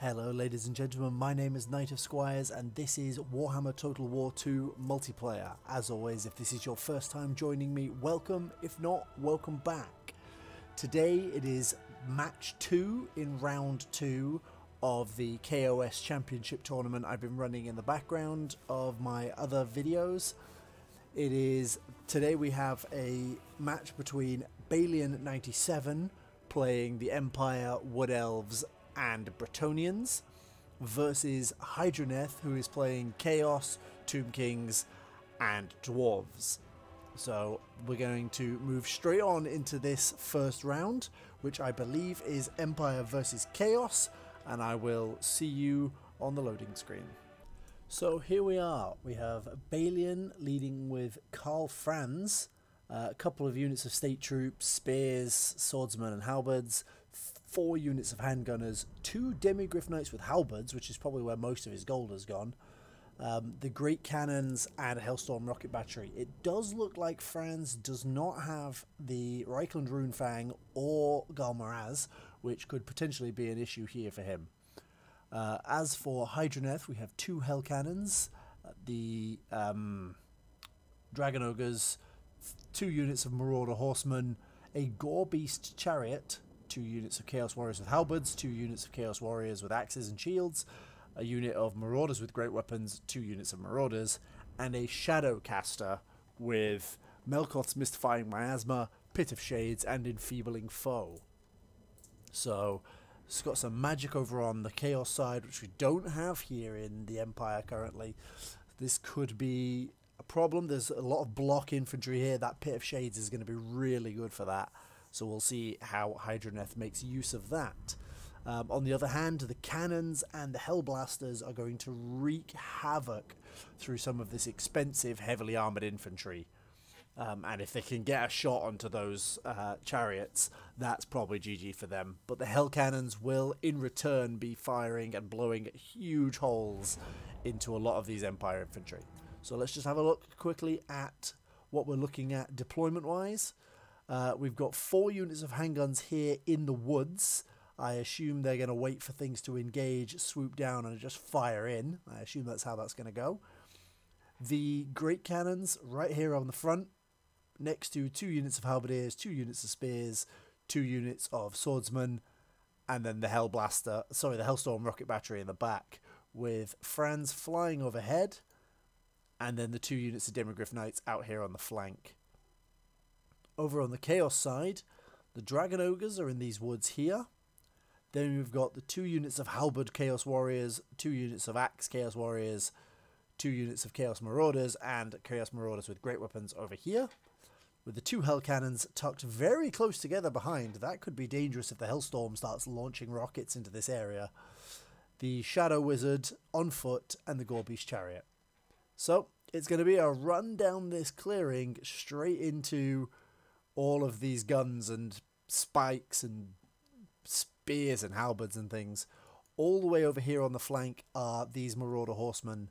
Hello ladies and gentlemen, my name is Knight of Squires and this is Warhammer Total War 2 multiplayer. As always, if this is your first time joining me, welcome. If not, welcome back. Today it is match 2 in round 2 of the KoS Championship tournament I've been running in the background of my other videos. Today we have a match between Balian97 playing the Empire, Wood Elves and Bretonnians versus Hydraneth, who is playing KoS, Tomb Kings and Dwarves. So we're going to move straight on into this first round, which I believe is Empire versus KoS, and I will see you on the loading screen. So here we are. We have Balian leading with Karl Franz, a couple of units of state troops, spears, swordsmen and halberds, 4 units of handgunners, 2 demigryph knights with halberds, which is probably where most of his gold has gone, the great cannons and a Hellstorm rocket battery. It does look like Franz does not have the Reichland Runefang or Galmaraz, which could potentially be an issue here for him. As for Hydraneth, we have 2 hell cannons, the Dragon Ogres, 2 units of Marauder Horsemen, a Gore Beast Chariot, 2 units of Chaos Warriors with halberds, 2 units of Chaos Warriors with axes and shields, a unit of Marauders with great weapons, 2 units of Marauders, and a Shadowcaster with Melkoth's Mystifying Miasma, Pit of Shades, and Enfeebling Foe. So it's got some magic over on the Chaos side, which we don't have here in the Empire currently. This could be a problem. There's a lot of block infantry here. That Pit of Shades is going to be really good for that. So we'll see how Hydraneth makes use of that. On the other hand, the cannons and the Hellblasters are going to wreak havoc through some of this expensive, heavily armoured infantry. And if they can get a shot onto those chariots, that's probably GG for them. But the Hell Cannons will, in return, be firing and blowing huge holes into a lot of these Empire infantry. So let's just have a look quickly at what we're looking at deployment-wise. We've got 4 units of handguns here in the woods. I assume they're going to wait for things to engage, swoop down and just fire in. I assume that's how that's going to go. The great cannons right here on the front, next to 2 units of halberdiers, 2 units of spears, 2 units of swordsmen, and then the Hellstorm rocket battery in the back, with Franz flying overhead, and then the 2 units of demigryph knights out here on the flank. Over on the Chaos side, the Dragon Ogres are in these woods here. Then we've got the 2 units of Halberd Chaos Warriors, 2 units of Axe Chaos Warriors, 2 units of Chaos Marauders, and Chaos Marauders with great weapons over here. With the 2 Hell Cannons tucked very close together behind. That could be dangerous if the Hellstorm starts launching rockets into this area. The Shadow Wizard on foot and the Gore Beast Chariot. So it's going to be a run down this clearing straight into all of these guns and spikes and spears and halberds and things. All the way over here on the flank are these Marauder Horsemen.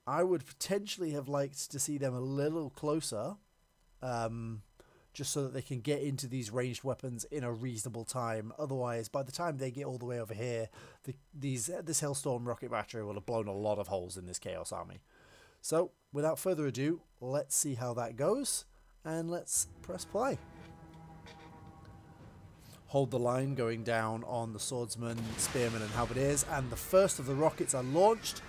I would potentially have liked to see them a little closer, just so that they can get into these ranged weapons in a reasonable time. Otherwise, by the time they get all the way over here, this Hellstorm rocket battery will have blown a lot of holes in this Chaos army. So, without further ado, let's see how that goes. And let's press play. Hold the line going down on the swordsmen, spearmen and halberdiers, and the first of the rockets are launched.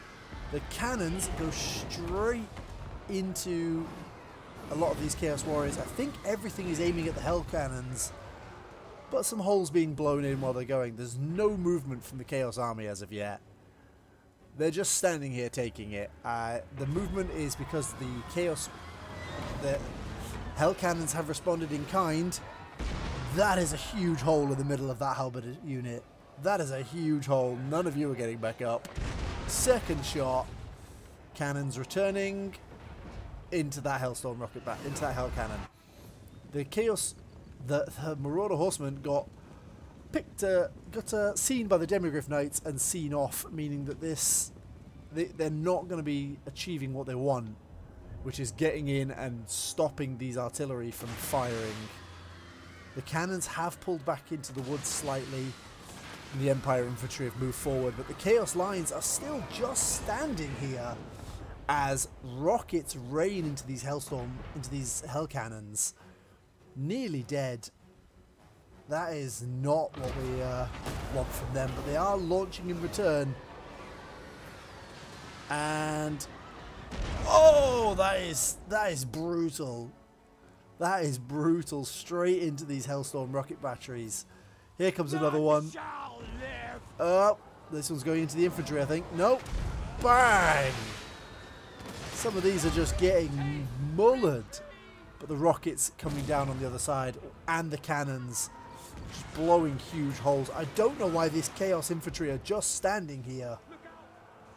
The cannons go straight into a lot of these Chaos Warriors. I think everything is aiming at the Hell Cannons, but some holes being blown in while they're going. There's no movement from the Chaos army as of yet. They're just standing here taking it. The movement is because the Hell Cannons have responded in kind. That is a huge hole in the middle of that halberd unit. That is a huge hole. None of you are getting back up. Second shot. Cannons returning into that Hellstorm rocket into that Hell Cannon. The Marauder Horsemen got seen by the Demigryph Knights and seen off, meaning that they're not going to be achieving what they want, which is getting in and stopping these artillery from firing. The cannons have pulled back into the woods slightly. The Empire infantry have moved forward, but the Chaos lines are still just standing here as rockets rain into these hell cannons. Nearly dead. That is not what we want from them, but they are launching in return. And oh, that is brutal. That is brutal. Straight into these Hellstorm rocket batteries. Here comes another one. Oh, this one's going into the infantry, I think. Nope. Bang! Some of these are just getting mullered. But the rockets coming down on the other side and the cannons just blowing huge holes. I don't know why this Chaos infantry are just standing here.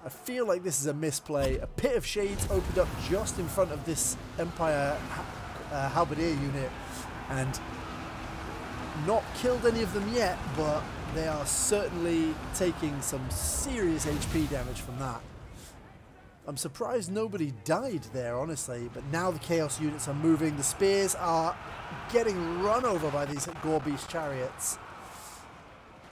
I feel like this is a misplay. A pit of shades opened up just in front of this Empire halberdier unit and not killed any of them yet, but they are certainly taking some serious HP damage from that. I'm surprised nobody died there, honestly, but now the Chaos units are moving. The spears are getting run over by these Gore Beast chariots.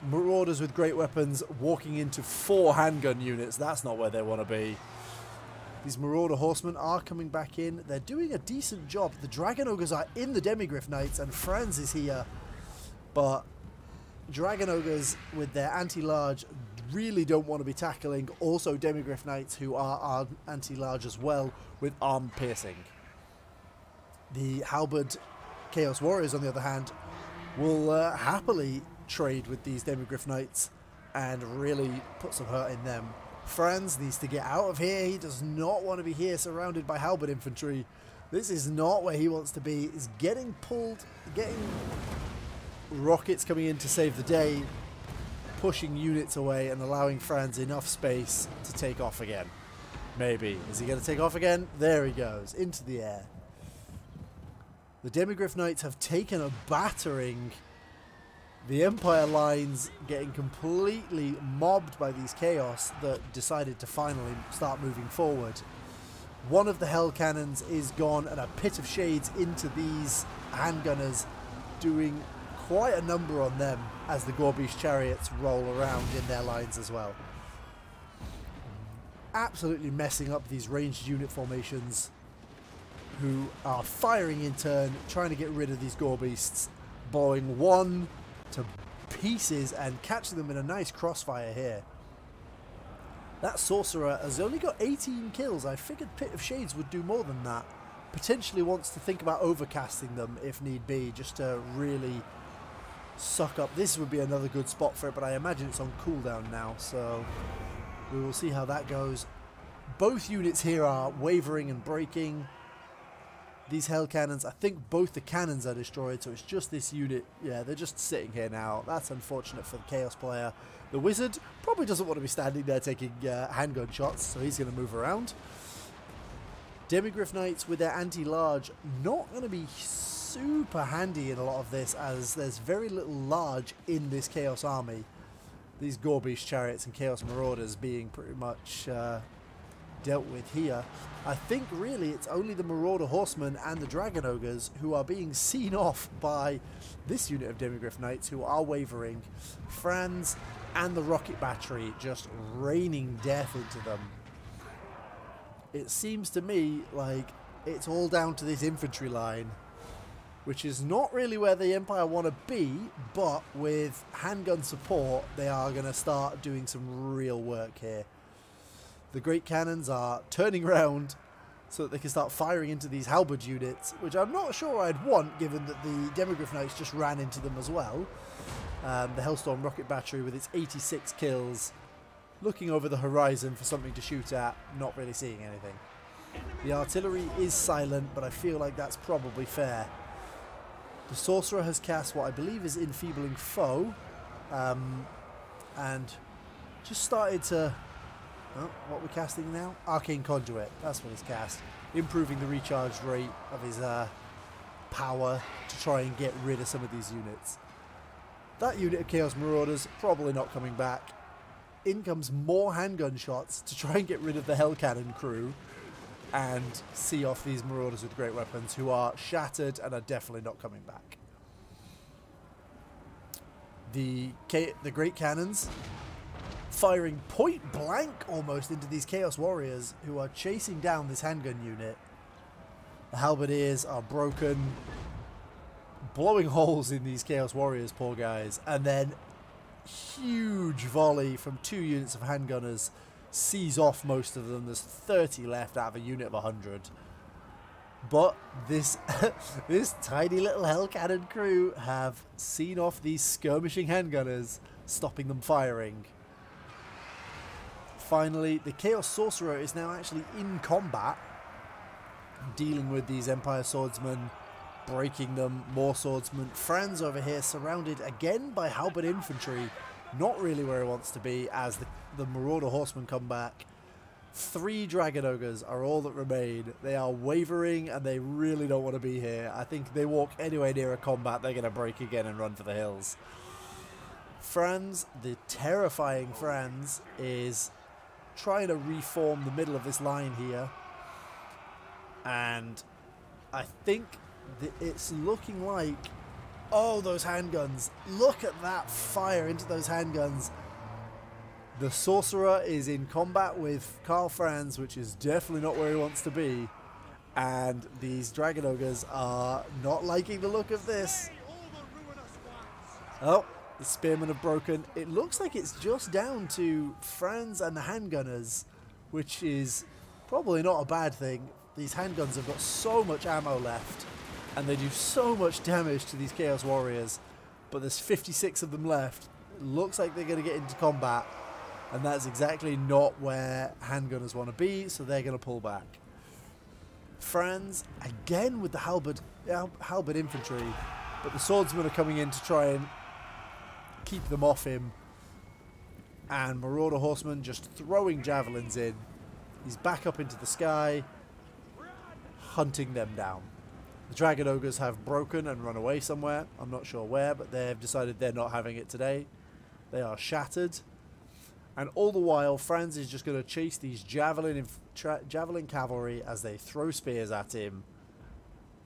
Marauders with great weapons walking into 4 handgun units. That's not where they want to be. These Marauder Horsemen are coming back in. They're doing a decent job. The Dragon Ogres are in the Demigryph Knights, and Franz is here. But Dragon Ogres with their anti-large really don't want to be tackling also Demigryph Knights, who are anti-large as well, with arm piercing. The Halberd Chaos Warriors, on the other hand, will happily trade with these Demigryph Knights and really put some hurt in them. Franz needs to get out of here. He does not want to be here surrounded by Halberd infantry. This is not where he wants to be. He's getting pulled, getting rockets coming in to save the day, pushing units away and allowing Franz enough space to take off again. Maybe. Is he going to take off again? There he goes, into the air. The Demigryph Knights have taken a battering. The Empire lines getting completely mobbed by these Chaos that decided to finally start moving forward. One of the Hell Cannons is gone and a pit of shades into these handgunners, doing quite a number on them as the Gore Beast chariots roll around in their lines as well. Absolutely messing up these ranged unit formations, who are firing in turn, trying to get rid of these Gore Beasts, blowing one to pieces and catching them in a nice crossfire here. That Sorcerer has only got 18 kills. I figured Pit of Shades would do more than that. Potentially wants to think about overcasting them if need be, just to really suck up. This would be another good spot for it, but I imagine it's on cooldown now, so we will see how that goes. Both units here are wavering and breaking. These Hell Cannons, I think both the cannons are destroyed, so it's just this unit. Yeah, they're just sitting here now. That's unfortunate for the Chaos player. The Wizard probably doesn't want to be standing there taking handgun shots, so he's going to move around. Demigryph Knights with their anti-large, not going to be super handy in a lot of this, as there's very little large in this Chaos army. These Gore Beast chariots and Chaos Marauders being pretty much dealt with here. I think really it's only the Marauder Horsemen and the Dragon Ogres who are being seen off by this unit of Demigryph Knights, who are wavering. Franz and the rocket battery just raining death into them. It seems to me like it's all down to this infantry line, which is not really where the Empire want to be, but with handgun support they are going to start doing some real work here. The great cannons are turning around so that they can start firing into these halberd units, which I'm not sure I'd want, given that the Demigryph Knights just ran into them as well. The Hellstorm rocket battery with its 86 kills, looking over the horizon for something to shoot at, not really seeing anything. The artillery is silent, but I feel like that's probably fair. The Sorcerer has cast what I believe is Enfeebling Foe, and just started to... Oh, what we're casting now? Arcane Conduit. That's what he's cast. Improving the recharge rate of his power to try and get rid of some of these units. That unit of Chaos Marauders probably not coming back. In comes more handgun shots to try and get rid of the Hell Cannon crew and see off these Marauders with great weapons, who are shattered and are definitely not coming back. the great cannons firing point blank almost into these Chaos Warriors who are chasing down this handgun unit. The halberdiers are broken, blowing holes in these Chaos Warriors, poor guys, and then huge volley from 2 units of handgunners sees off most of them. There's 30 left out of a unit of 100. But this this tiny little hell cannon crew have seen off these skirmishing handgunners, stopping them firing. Finally, the Chaos Sorcerer is now actually in combat, dealing with these Empire Swordsmen, breaking them, more swordsmen. Franz over here surrounded again by halberd infantry, not really where he wants to be as the Marauder Horsemen come back. 3 Dragon Ogres are all that remain. They are wavering and they really don't want to be here. I think if they walk anywhere near a combat, they're going to break again and run for the hills. Franz, the terrifying Franz, is trying to reform the middle of this line here. And I think it's looking like... Oh, those handguns. Look at that fire into those handguns. The Sorcerer is in combat with Karl Franz, which is definitely not where he wants to be. And these Dragon Ogres are not liking the look of this. Oh, the Spearmen have broken. It looks like it's just down to Franz and the handgunners, which is probably not a bad thing. These handguns have got so much ammo left, and they do so much damage to these Chaos Warriors. But there's 56 of them left. It looks like they're going to get into combat. And that's exactly not where handgunners want to be, so they're going to pull back. Franz, again with the halberd infantry, but the swordsmen are coming in to try and keep them off him. And Marauder Horseman just throwing javelins in. He's back up into the sky, hunting them down. The Dragon Ogres have broken and run away somewhere. I'm not sure where, but they've decided they're not having it today. They are shattered. And all the while, Franz is just going to chase these javelin cavalry as they throw spears at him.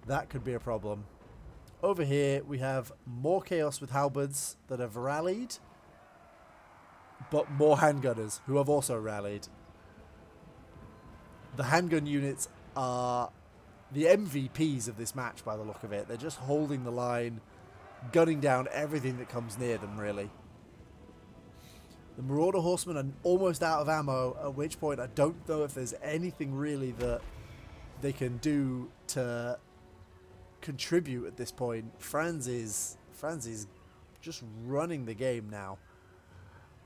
That could be a problem. Over here, we have more Chaos with halberds that have rallied, but more handgunners who have also rallied. The handgun units are the MVPs of this match by the look of it. They're just holding the line, gunning down everything that comes near them, really. The Marauder Horsemen are almost out of ammo, at which point I don't know if there's anything really that they can do to contribute at this point. Franz is just running the game now.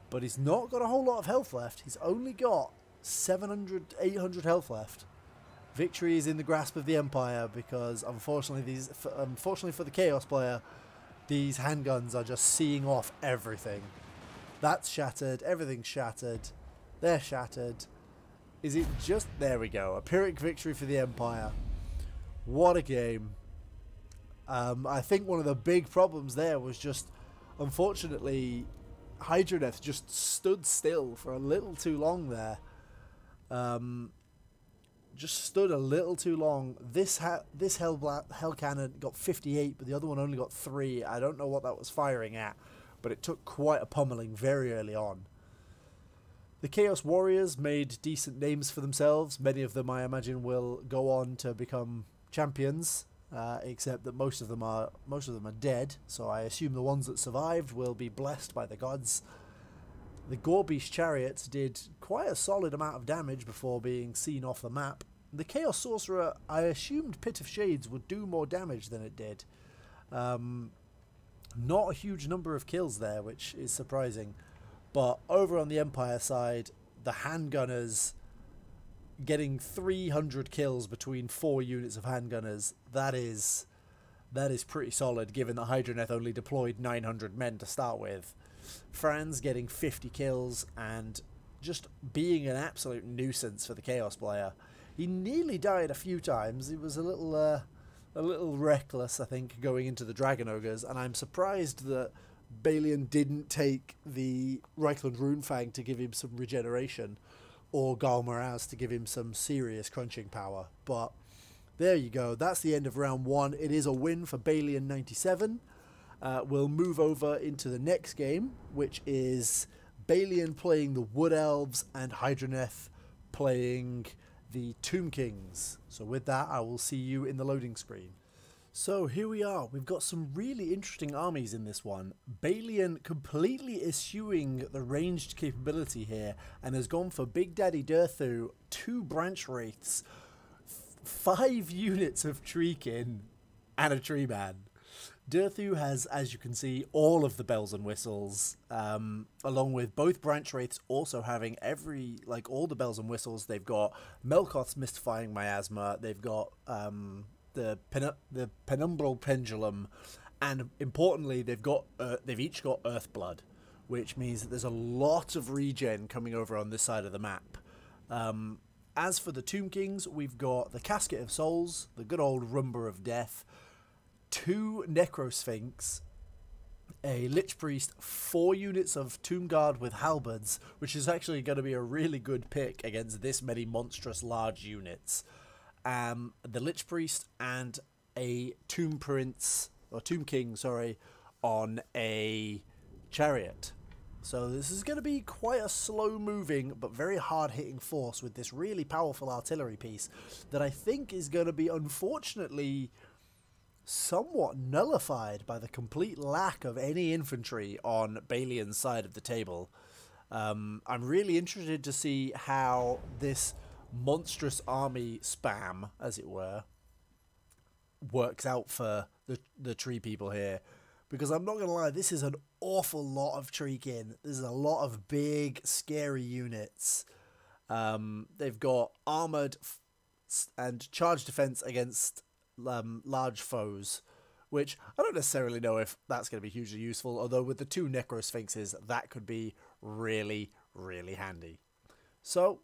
But he's not got a whole lot of health left. He's only got 700, 800 health left. Victory is in the grasp of the Empire because unfortunately for the Chaos player, these handguns are just seeing off everything. That's shattered. Everything's shattered. They're shattered. Is it just... There we go. A Pyrrhic victory for the Empire. What a game. I think one of the big problems there was just, unfortunately, Hydraneth just stood still for a little too long there. Just stood a little too long. This hell cannon got 58, but the other one only got 3. I don't know what that was firing at, but it took quite a pummeling very early on. The Chaos Warriors made decent names for themselves. Many of them, I imagine, will go on to become champions, except that most of them are dead. So I assume the ones that survived will be blessed by the gods. The Gorebeast chariots did quite a solid amount of damage before being seen off the map. The Chaos Sorcerer, I assumed Pit of Shades would do more damage than it did. Not a huge number of kills there, which is surprising. But over on the Empire side, the handgunners getting 300 kills between 4 units of handgunners, that is pretty solid, given that Hydraneth only deployed 900 men to start with. Franz getting 50 kills and just being an absolute nuisance for the Chaos player. He nearly died a few times. He was a little reckless, I think, going into the Dragon Ogres, and I'm surprised that Balian didn't take the Reichland Runefang to give him some regeneration, or Galmaraz to give him some serious crunching power. But there you go. That's the end of round 1. It is a win for Balian97. We'll move over into the next game, which is Balian playing the Wood Elves and Hydraneth playing the Tomb Kings. So with that, I will see you in the loading screen. So here we are. We've got some really interesting armies in this one. Balian completely eschewing the ranged capability here and has gone for Big Daddy Durthu, 2 Branch Wraiths, 5 units of Treekin, and a Tree Man. Durthu has, as you can see, all of the bells and whistles, along with both Branch Wraiths also having all the bells and whistles. They've got Melkoth's Mystifying Miasma, they've got the Penumbral Pendulum, and importantly, they've each got Earthblood, which means that there's a lot of regen coming over on this side of the map. As for the Tomb Kings, we've got the Casket of Souls, the good old Rumber of Death, 2 Necrosphinx, a Lich Priest, 4 units of Tomb Guard with Halberds, which is actually going to be a really good pick against this many monstrous large units. The Lich Priest and a Tomb Prince, or Tomb King, sorry, on a Chariot. So this is going to be quite a slow-moving but very hard-hitting force with this really powerful artillery piece that I think is going to be, unfortunately, somewhat nullified by the complete lack of any infantry on Balian's side of the table. I'm really interested to see how this monstrous army spam, as it were, works out for the tree people here. Because I'm not going to lie, this is an awful lot of Treekin. There's a lot of big, scary units. They've got armoured and charge defense against large foes, which I don't necessarily know if that's going to be hugely useful, although with the 2 Necrosphinxes, that could be really, really handy. So,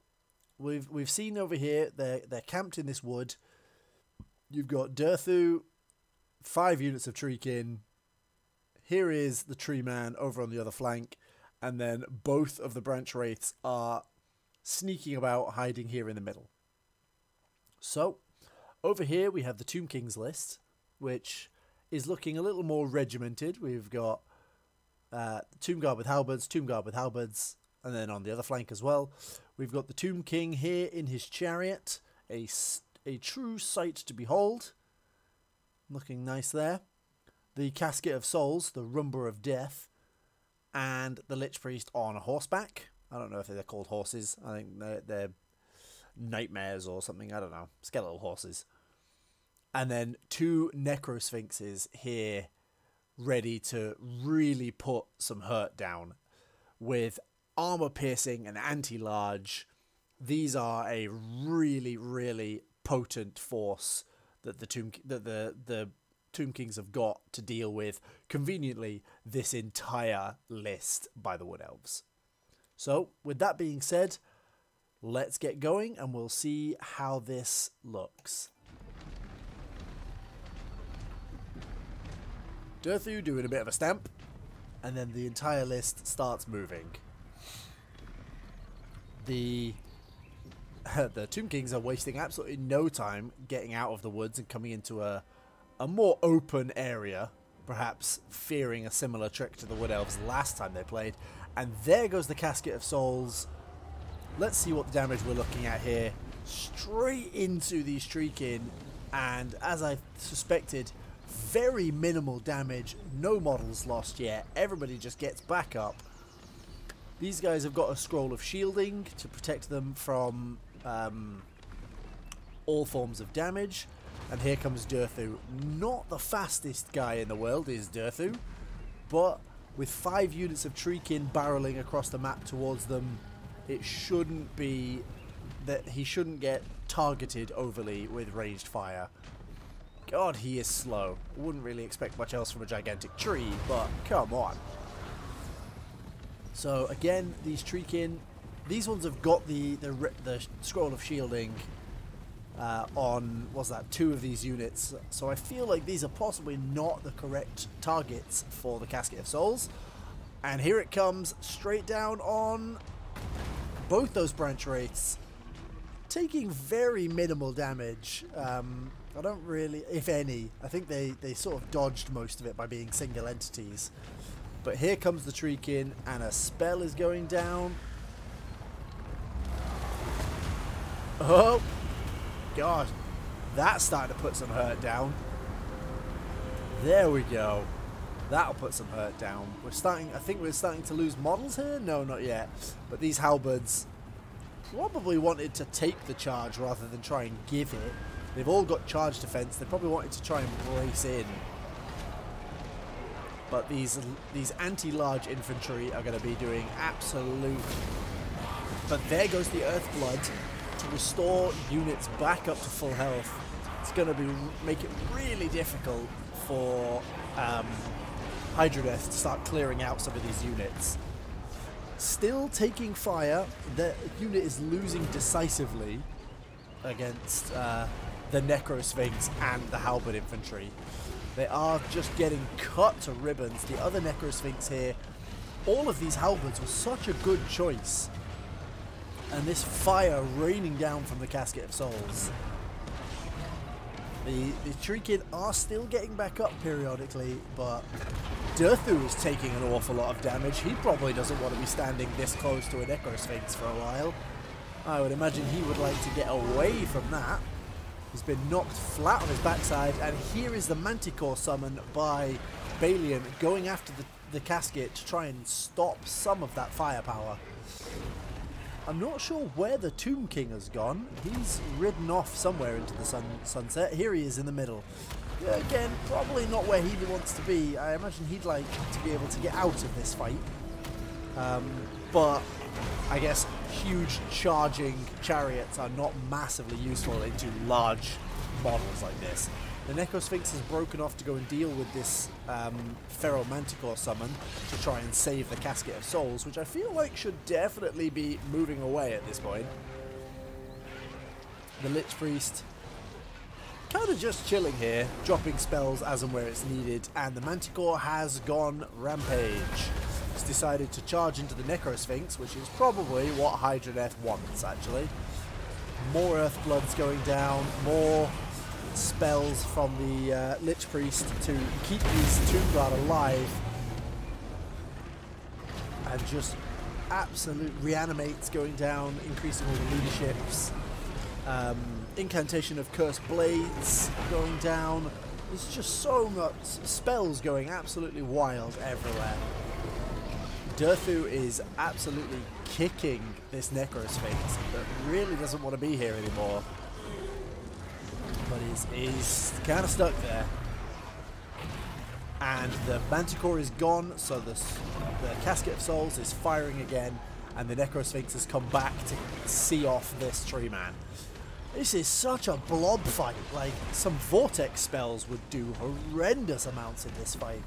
we've seen over here, they're camped in this wood. You've got Durthu, 5 units of Treekin. Here is the Tree Man over on the other flank, and then both of the Branch Wraiths are sneaking about, hiding here in the middle. So, over here we have the Tomb Kings list, which is looking a little more regimented. We've got Tomb Guard with Halberds, Tomb Guard with Halberds, and then on the other flank as well, we've got the Tomb King here in his chariot, a true sight to behold. Looking nice there. The Casket of Souls, the Rumber of Death, and the Lich Priest on horseback. I don't know if they're called horses. I think they're nightmares or something. I don't know. Skeletal horses. And then 2 Necrosphinxes here ready to really put some hurt down with armor piercing and anti-large. These are a really, really potent force that the Tomb Kings have got to deal with, conveniently, this entire list by the Wood Elves. So, with that being said, let's get going and we'll see how this looks. Durthu doing a bit of a stamp, and then the entire list starts moving. The Tomb Kings are wasting absolutely no time getting out of the woods and coming into a more open area, perhaps fearing a similar trick to the Wood Elves last time they played. And there goes the Casket of Souls. Let's see what the damage we're looking at here. Straight into these Treekin, and as I suspected, very minimal damage, no models lost yet. Everybody just gets back up. These guys have got a Scroll of Shielding to protect them from all forms of damage. And here comes Durthu. Not the fastest guy in the world is Durthu, but with 5 units of Treekin barreling across the map towards them, it shouldn't be that he shouldn't get targeted overly with ranged fire. God, he is slow. Wouldn't really expect much else from a gigantic tree, but come on. So again, these Treekin, these ones have got the Scroll of Shielding on, what's that, 2 of these units. So I feel like these are possibly not the correct targets for the Casket of Souls. And here it comes, straight down on both those Branch Wraiths, taking very minimal damage. I don't really, if any. I think they sort of dodged most of it by being single entities. But here comes the Treekin, and a spell is going down. Oh, God. That's starting to put some hurt down. There we go. That'll put some hurt down. We're starting, I think we're starting to lose models here? No, not yet. But these halberds probably wanted to take the charge rather than try and give it. They've all got charge defense. They probably wanted to try and brace in. But these anti-large infantry are going to be doing absolute... But there goes the Earthblood to restore units back up to full health. It's going to make it really difficult for Hydraneth to start clearing out some of these units. Still taking fire. The unit is losing decisively against the Necrosphinx and the Halberd infantry. They are just getting cut to ribbons. The other Necrosphinx here, all of these halberds were such a good choice. And this fire raining down from the Casket of Souls. The Treekin are still getting back up periodically, but Durthu is taking an awful lot of damage. He probably doesn't want to be standing this close to a Necrosphinx for a while. I would imagine he would like to get away from that. He's been knocked flat on his backside, and here is the Manticore summon by Balian going after the casket to try and stop some of that firepower. I'm not sure where the Tomb King has gone. He's ridden off somewhere into the sunset. Here he is in the middle. Again, probably not where he wants to be. I imagine he'd like to be able to get out of this fight. But I guess huge charging chariots are not massively useful into large models like this. The Necrosphinx has broken off to go and deal with this Feral Manticore summon to try and save the Casket of Souls, which I feel like should definitely be moving away at this point. The Lich Priest kind of just chilling here, dropping spells as and where it's needed, and the Manticore has gone rampage. It's decided to charge into the Necrosphinx, which is probably what Hydraneth wants, actually. More Earthbloods going down, more spells from the Lich Priest to keep these Tomb Guard alive, and just absolute reanimates going down, increasing all the leaderships. Incantation of Cursed Blades going down. There's just so much spells going absolutely wild everywhere. Durthu is absolutely kicking this Necrosphinx that really doesn't want to be here anymore. But he's kind of stuck there. And the Manticore is gone, so the Casket of Souls is firing again, and the Necrosphinx has come back to see off this tree man. This is such a blob fight. Like, some Vortex spells would do horrendous amounts in this fight.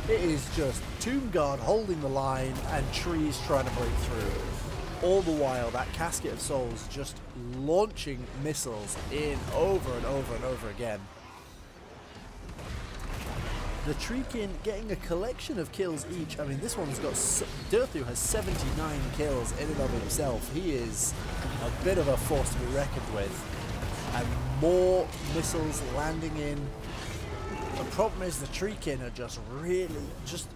It is just Tomb Guard holding the line and trees trying to break through. All the while, that Casket of Souls just launching missiles in over and over and over again. The Treekin getting a collection of kills each. I mean, this one's got... Durthu has 79 kills in and of himself. He is a bit of a force to be reckoned with. And more missiles landing in. The problem is the Treekin are just really... just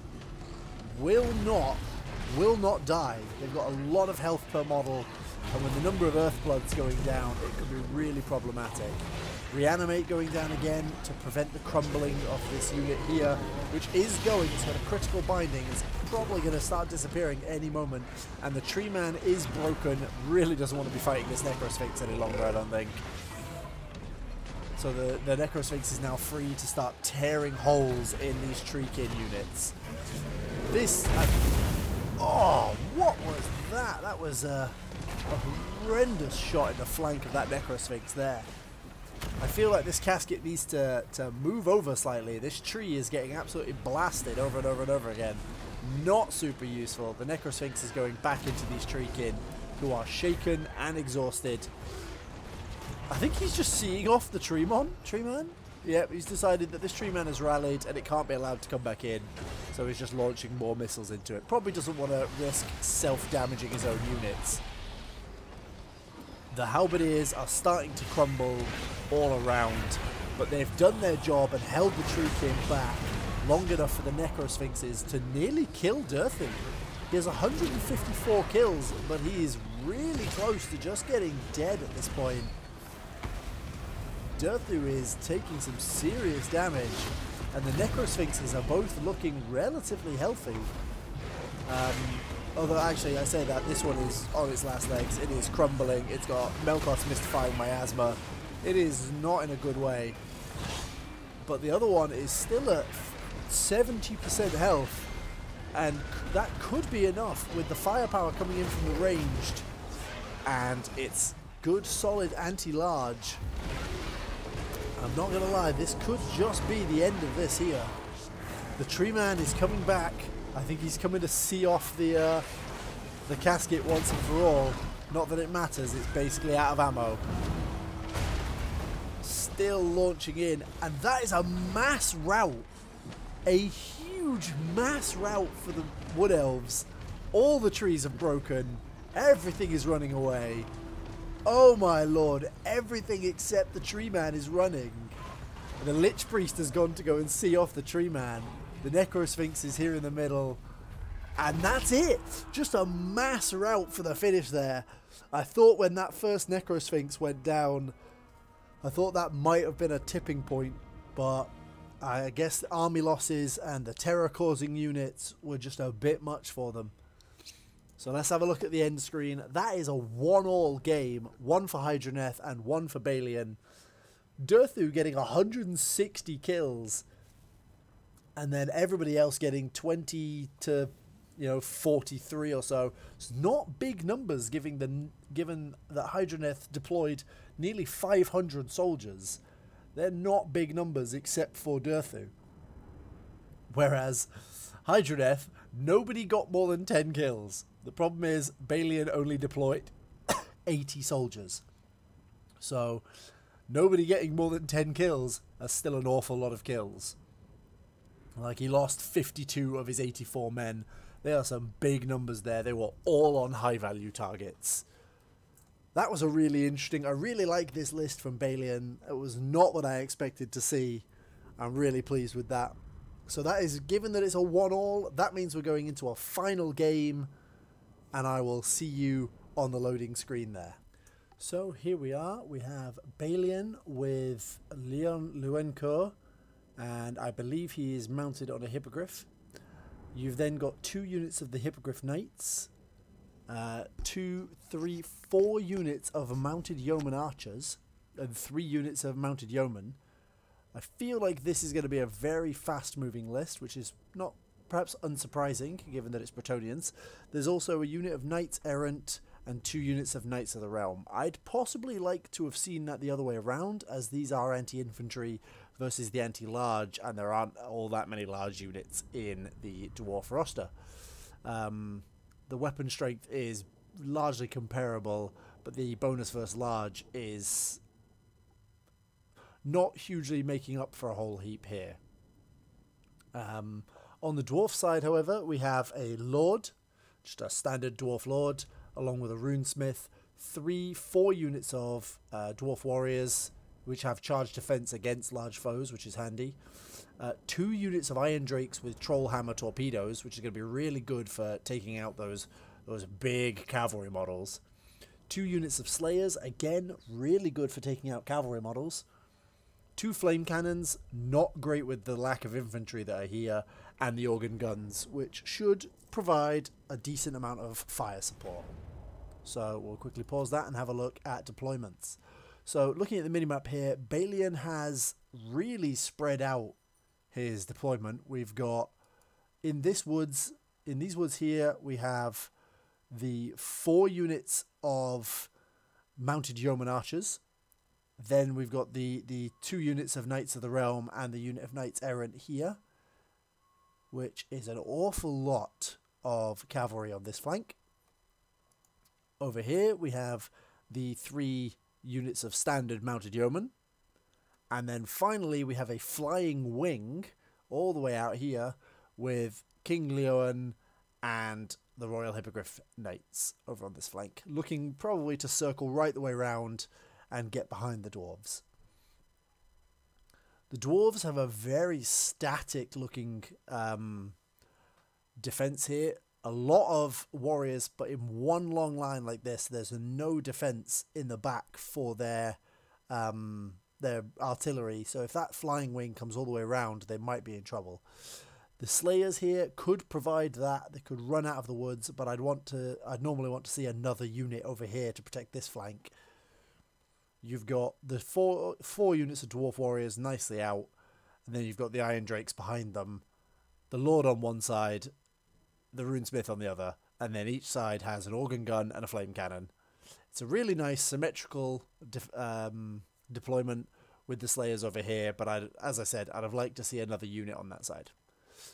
will not die. They've got a lot of health per model, and with the number of Earthbloods going down, it could be really problematic. Reanimate going down again to prevent the crumbling of this unit here, which is going. It's got a critical binding. It's probably going to start disappearing any moment, and the tree man is broken. Really doesn't want to be fighting this Necrosphinx any longer, I don't think. So the Necrosphinx is now free to start tearing holes in these Treekin units. This... oh, what was that? That was a horrendous shot in the flank of that Necrosphinx there. I feel like this casket needs to move over slightly. This tree is getting absolutely blasted over and over and over again. Not super useful. The Necrosphinx is going back into these Treekin, who are shaken and exhausted. I think he's just seeing off the tree man. Yep, he's decided that this tree man has rallied and it can't be allowed to come back in. So he's just launching more missiles into it. Probably doesn't want to risk self-damaging his own units. The halberdiers are starting to crumble all around, but they've done their job and held the true king back long enough for the necrosphinxes to nearly kill Durthu. He has 154 kills, but he is really close to just getting dead at this point. Durthu is taking some serious damage, and the necrosphinxes are both looking relatively healthy. Although actually I say that this one is on its last legs. It is crumbling. It's got Melkoth's Mystifying Miasma. It is not in a good way. But the other one is still at 70% health, and that could be enough with the firepower coming in from the ranged, and it's good solid anti-large. I'm not gonna lie, this could just be the end of this here. The tree man is coming back. I think he's coming to see off the casket once and for all. Not that it matters, it's basically out of ammo. Still launching in, and that is a mass rout. A huge mass rout for the wood elves. All the trees have broken. Everything is running away. Oh my lord, everything except the tree man is running. The lich priest has gone to go and see off the tree man. The necrosphinx is here in the middle. And that's it. Just a mass rout for the finish there. I thought when that first necrosphinx went down, I thought that might have been a tipping point, but I guess the army losses and the terror causing units were just a bit much for them. So let's have a look at the end screen. That is a 1-all game. 1 for Hydraneth and 1 for Balian. Durthu getting 160 kills. And then everybody else getting 20 to 43 or so. It's not big numbers given that Hydraneth deployed nearly 500 soldiers. They're not big numbers except for Durthu. Whereas Hydraneth, nobody got more than 10 kills. The problem is Balian only deployed 80 soldiers. So nobody getting more than 10 kills is still an awful lot of kills. Like, he lost 52 of his 84 men. There are some big numbers there. They were all on high value targets. That was a really interesting... I really like this list from Balian. It was not what I expected to see. I'm really pleased with that. So that is, given that it's a 1-all, that means we're going into a final game, and I will see you on the loading screen there. So here we are. We have Balian with Leon Luencoeur, and I believe he is mounted on a hippogriff. You've then got 2 units of the hippogriff knights, 2, 3, 4 units of mounted yeoman archers, and 3 units of mounted yeomen. I feel like this is going to be a very fast-moving list, which is not perhaps unsurprising, given that it's Bretonnians. There's also a unit of knights errant and 2 units of knights of the realm. I'd possibly like to have seen that the other way around, as these are anti-infantry versus the anti-large, and there aren't all that many large units in the dwarf roster. The weapon strength is largely comparable, but the bonus versus large is not hugely making up for a whole heap here. On the dwarf side, however, we have a lord, just a standard dwarf lord, along with a runesmith, 4 units of dwarf warriors, which have charge defense against large foes, which is handy. 2 units of iron drakes with troll hammer torpedoes, which is going to be really good for taking out those big cavalry models. 2 units of slayers, again, really good for taking out cavalry models. 2 flame cannons, not great with the lack of infantry that are here, and the organ guns, which should provide a decent amount of fire support. So we'll quickly pause that and have a look at deployments. So looking at the minimap here, Balian has really spread out his deployment. We've got in these woods here, we have the 4 units of mounted yeoman archers. Then we've got the 2 units of Knights of the Realm and the unit of Knights Errant here, which is an awful lot of cavalry on this flank. Over here we have the 3 units of standard mounted yeomen. And then finally we have a flying wing all the way out here with King Leon and the Royal Hippogriff Knights over on this flank, looking probably to circle right the way round and get behind the dwarves. The dwarves have a very static looking defense here. A lot of warriors, but in one long line like this, there's no defense in the back for their artillery. So if that flying wing comes all the way around, they might be in trouble. The Slayers here could provide that. They could run out of the woods, but I'd normally want to see another unit over here to protect this flank. You've got the four units of dwarf warriors nicely out, and then you've got the Iron Drakes behind them, the Lord on one side, the Runesmith on the other, and then each side has an organ gun and a flame cannon. It's a really nice symmetrical deployment with the Slayers over here, but as I said, I'd have liked to see another unit on that side.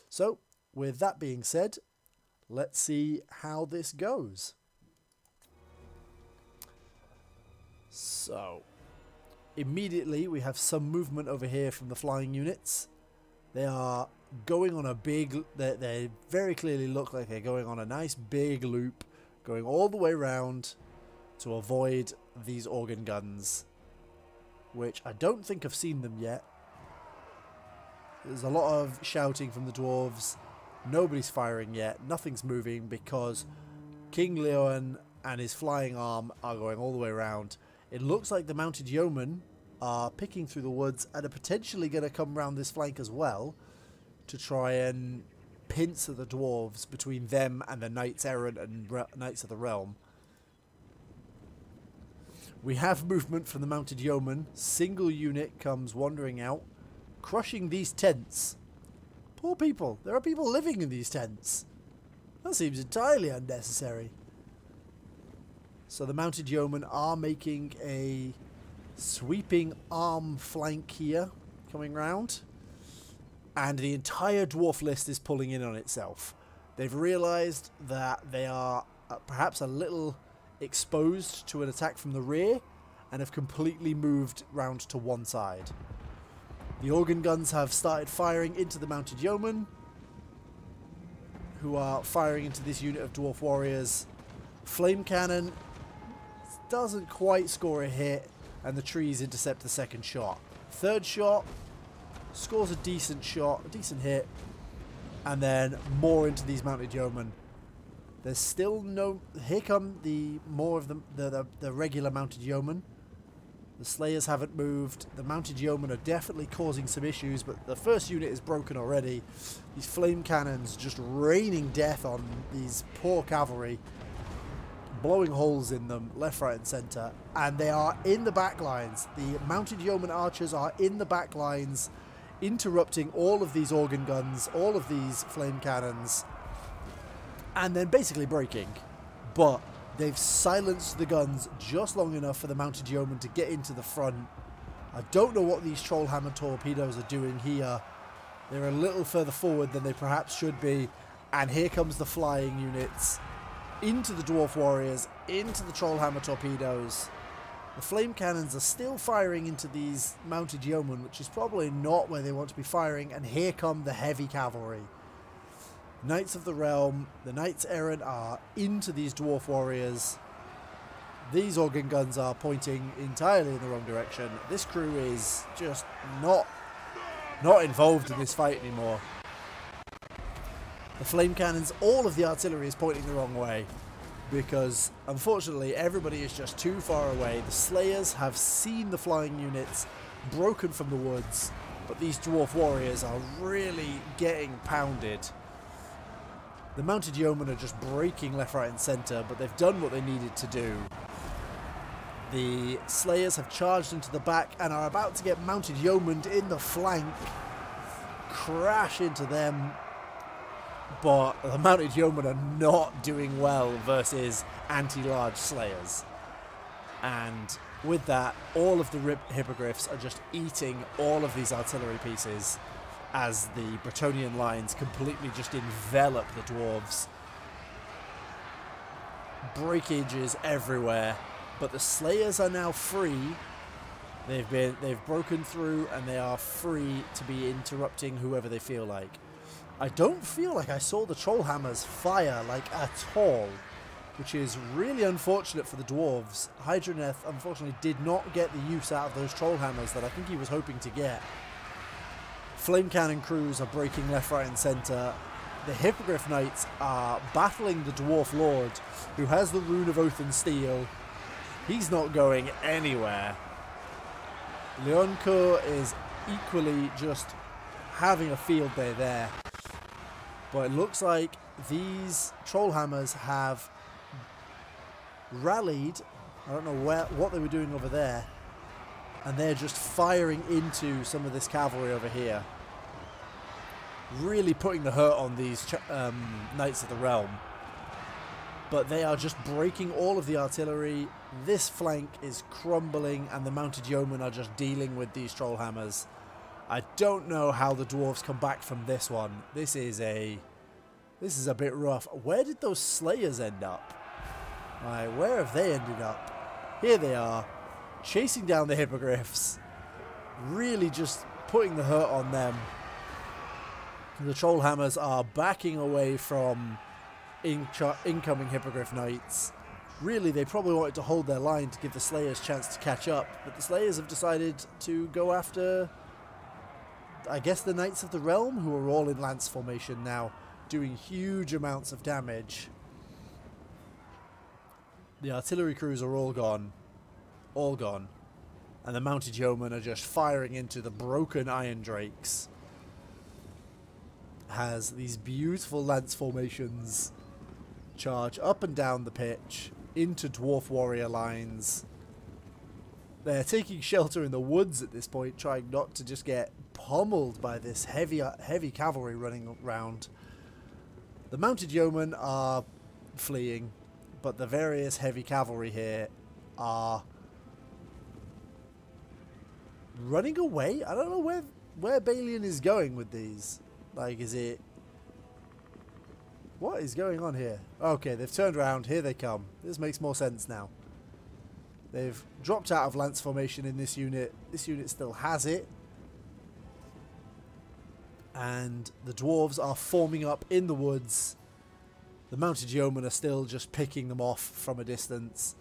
So, with that being said, let's see how this goes. So, immediately we have some movement over here from the flying units. They are going on a big, they very clearly look like they're going on a nice big loop, going all the way around to avoid these organ guns, which I don't think I've seen them yet. There's a lot of shouting from the dwarves. Nobody's firing yet. Nothing's moving because King Leon and his flying arm are going all the way around. It looks like the mounted yeomen are picking through the woods and are potentially going to come around this flank as well to try and pincer the dwarves between them and the Knights Errant and Knights of the Realm. We have movement from the mounted yeomen. Single unit comes wandering out, crushing these tents. Poor people. There are people living in these tents. That seems entirely unnecessary. So the mounted yeomen are making a sweeping arm flank here, coming round. And the entire dwarf list is pulling in on itself. They've realised that they are perhaps a little exposed to an attack from the rear and have completely moved round to one side. The organ guns have started firing into the mounted yeomen, who are firing into this unit of dwarf warriors. Flame cannon doesn't quite score a hit, and the trees intercept the second shot. Third shot scores a decent shot, a decent hit, and then more into these mounted yeomen. There's still no... Here come more of the regular mounted yeomen. The Slayers haven't moved. The mounted yeomen are definitely causing some issues, but the first unit is broken already. These flame cannons just raining death on these poor cavalry, blowing holes in them left, right and centre, and they are in the back lines. The mounted yeoman archers are in the back lines, interrupting all of these organ guns, all of these flame cannons, and then basically breaking. But they've silenced the guns just long enough for the mounted yeoman to get into the front. I don't know what these troll hammer torpedoes are doing here. They're a little further forward than they perhaps should be, and here comes the flying units into the dwarf warriors, into the troll hammer torpedoes. The flame cannons are still firing into these mounted yeomen, which is probably not where they want to be firing, and here come the heavy cavalry. Knights of the Realm, the Knights Errant are into these dwarf warriors. These organ guns are pointing entirely in the wrong direction. This crew is just not involved in this fight anymore. The flame cannons, all of the artillery is pointing the wrong way because unfortunately everybody is just too far away. The Slayers have seen the flying units broken from the woods, but these dwarf warriors are really getting pounded. The mounted yeomen are just breaking left, right and centre, but they've done what they needed to do. The Slayers have charged into the back and are about to get mounted yeomen in the flank, crash into them, but the mounted yeomen are not doing well versus anti-large Slayers. And with that, all of the hippogriffs are just eating all of these artillery pieces as the Bretonnian lines completely just envelop the dwarves. Breakages everywhere, but the Slayers are now free. They've broken through and they are free to be interrupting whoever they feel like. I don't feel like I saw the troll hammers fire, like, at all, which is really unfortunate for the dwarves. Hydraneth, unfortunately, did not get the use out of those troll hammers that I think he was hoping to get. Flame cannon crews are breaking left, right, and centre. The Hippogriff Knights are battling the Dwarf Lord, who has the Rune of Oath and Steel. He's not going anywhere. Leonco is equally just having a field day there. But it looks like these Trollhammers have rallied. I don't know what they were doing over there. And they're just firing into some of this cavalry over here. Really putting the hurt on these Knights of the Realm. But they are just breaking all of the artillery. This flank is crumbling and the mounted yeomen are just dealing with these Trollhammers. I don't know how the dwarves come back from this one. This is a bit rough. Where did those Slayers end up? Right, where have they ended up? Here they are, chasing down the Hippogriffs. Really just putting the hurt on them. The Trollhammers are backing away from incoming Hippogriff Knights. Really, they probably wanted to hold their line to give the Slayers a chance to catch up. But the Slayers have decided to go after, I guess, the Knights of the Realm, who are all in lance formation now, doing huge amounts of damage. The artillery crews are all gone. All gone. And the mounted yeomen are just firing into the broken Iron Drakes. Has these beautiful lance formations charge up and down the pitch into dwarf warrior lines. They're taking shelter in the woods at this point, trying not to just get pummeled by this heavy cavalry running around. The mounted yeomen are fleeing, but the various heavy cavalry here are running away. I don't know where Balian is going with these. Like, is it... What is going on here? Okay, they've turned around. Here they come. This makes more sense now. They've dropped out of lance formation in this unit. This unit still has it. And the dwarves are forming up in the woods. The mounted yeomen are still just picking them off from a distance.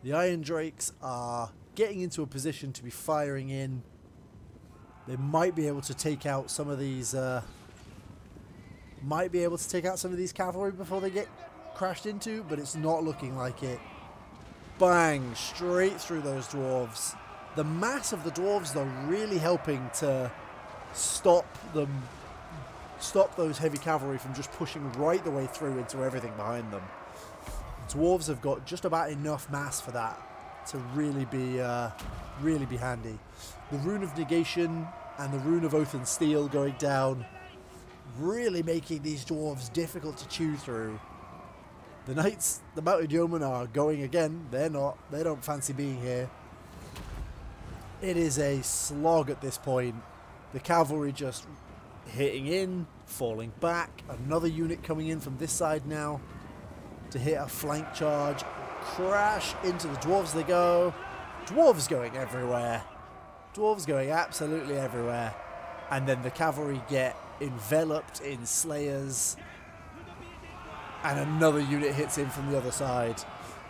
The Iron Drakes are getting into a position to be firing in. They might be able to take out some of these cavalry before they get crashed into, but it's not looking like it. Bang, straight through those dwarves. The mass of the dwarves, though, really helping to stop those heavy cavalry from just pushing right the way through into everything behind them. Dwarves have got just about enough mass for that to really be handy. The Rune of Negation and the Rune of Oath and Steel going down, really making these dwarves difficult to chew through. The Knights, the mounted yeomen are going again. They don't fancy being here. It is a slog at this point. The cavalry just hitting in, falling back. Another unit coming in from this side now to hit a flank charge. Crash into the dwarves they go. Dwarves going everywhere. Dwarves going absolutely everywhere. And then the cavalry get enveloped in Slayers. And another unit hits in from the other side.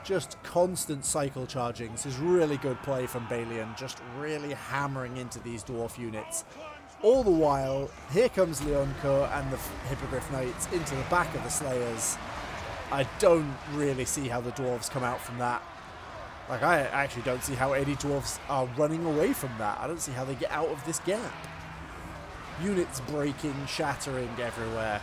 Just constant cycle charging. This is really good play from Balian. Just really hammering into these dwarf units. All the while, here comes Leonco and the Hippogriff Knights into the back of the Slayers. I don't really see how the dwarves come out from that. Like, I actually don't see how any dwarves are running away from that. I don't see how they get out of this gap. Units breaking, shattering everywhere.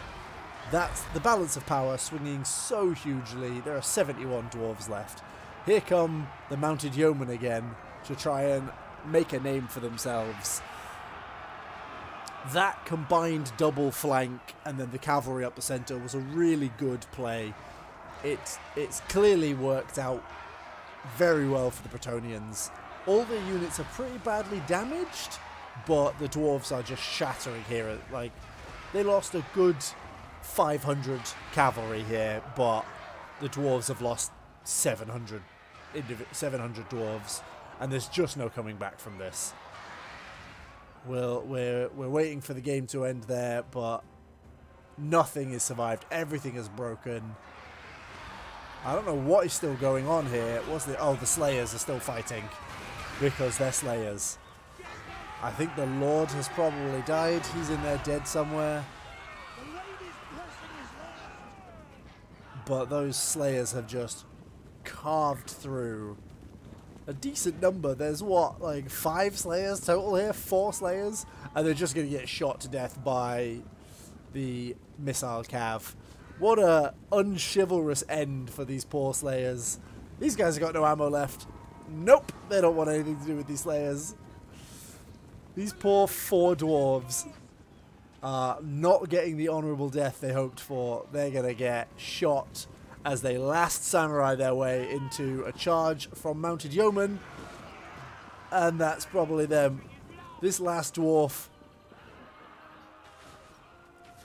That's the balance of power swinging so hugely. There are 71 dwarves left. Here come the mounted yeomen again to try and make a name for themselves. That combined double flank and then the cavalry up the centre was a really good play. It's clearly worked out very well for the Bretonnians. All their units are pretty badly damaged, but the dwarves are just shattering here. Like, they lost a good 500 cavalry here, but the dwarves have lost 700 dwarves, and there's just no coming back from this. We're waiting for the game to end there, but Nothing is survived. Everything is broken. I don't know what is still going on here. Oh, the Slayers are still fighting because they're Slayers. I think the Lord has probably died. He's in there dead somewhere. But those Slayers have just carved through a decent number. There's what, like 5 Slayers total here? 4 Slayers? And they're just going to get shot to death by the missile cav. What a unchivalrous end for these poor Slayers. These guys have got no ammo left. Nope, they don't want anything to do with these Slayers. These poor 4 dwarves are not getting the honourable death they hoped for. They're going to get shot as they last samurai their way into a charge from mounted yeomen. And that's probably them. This last dwarf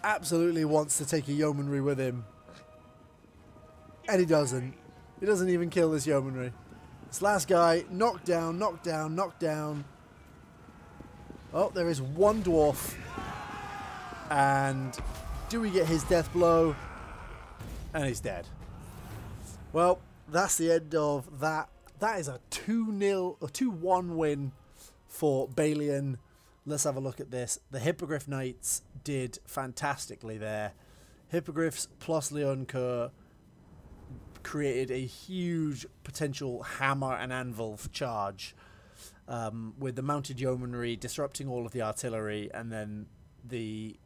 absolutely wants to take a yeomanry with him. And he doesn't. He doesn't even kill this yeomanry. This last guy, knocked down, knocked down, knocked down. Oh, there is one dwarf. And do we get his death blow? And he's dead. Well, that's the end of that. That is a 2-0 or 2-1 win for Balian. Let's have a look at this. The Hippogriff Knights did fantastically there. Hippogriffs plus Leon Kerr created a huge potential hammer and anvil charge, with the mounted yeomanry disrupting all of the artillery, and then the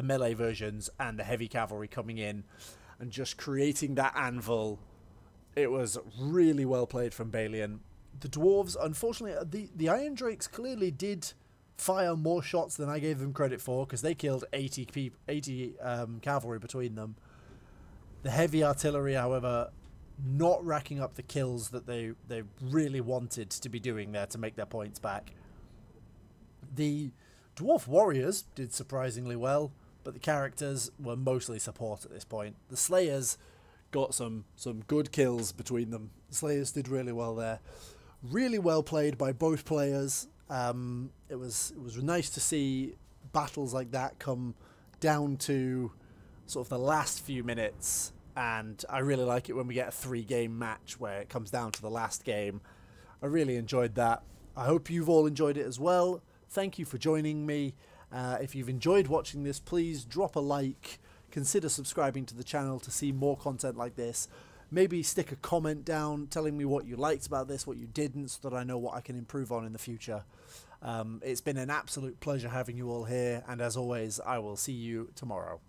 melee versions and the heavy cavalry coming in and just creating that anvil. It was really well played from Balian. The dwarves, unfortunately, the Iron Drakes clearly did fire more shots than I gave them credit for, because they killed 80 cavalry between them. The heavy artillery, however, not racking up the kills that they really wanted to be doing there to make their points back. The dwarf warriors did surprisingly well, but the characters were mostly support at this point. The Slayers got some good kills between them. The Slayers did really well there. Really well played by both players. It was nice to see battles like that come down to sort of the last few minutes, and I really like it when we get a 3-game match where it comes down to the last game. I really enjoyed that. I hope you've all enjoyed it as well. Thank you for joining me. If you've enjoyed watching this, please drop a like. Consider subscribing to the channel to see more content like this. Maybe stick a comment down telling me what you liked about this, what you didn't, so that I know what I can improve on in the future. It's been an absolute pleasure having you all here, and as always, I will see you tomorrow.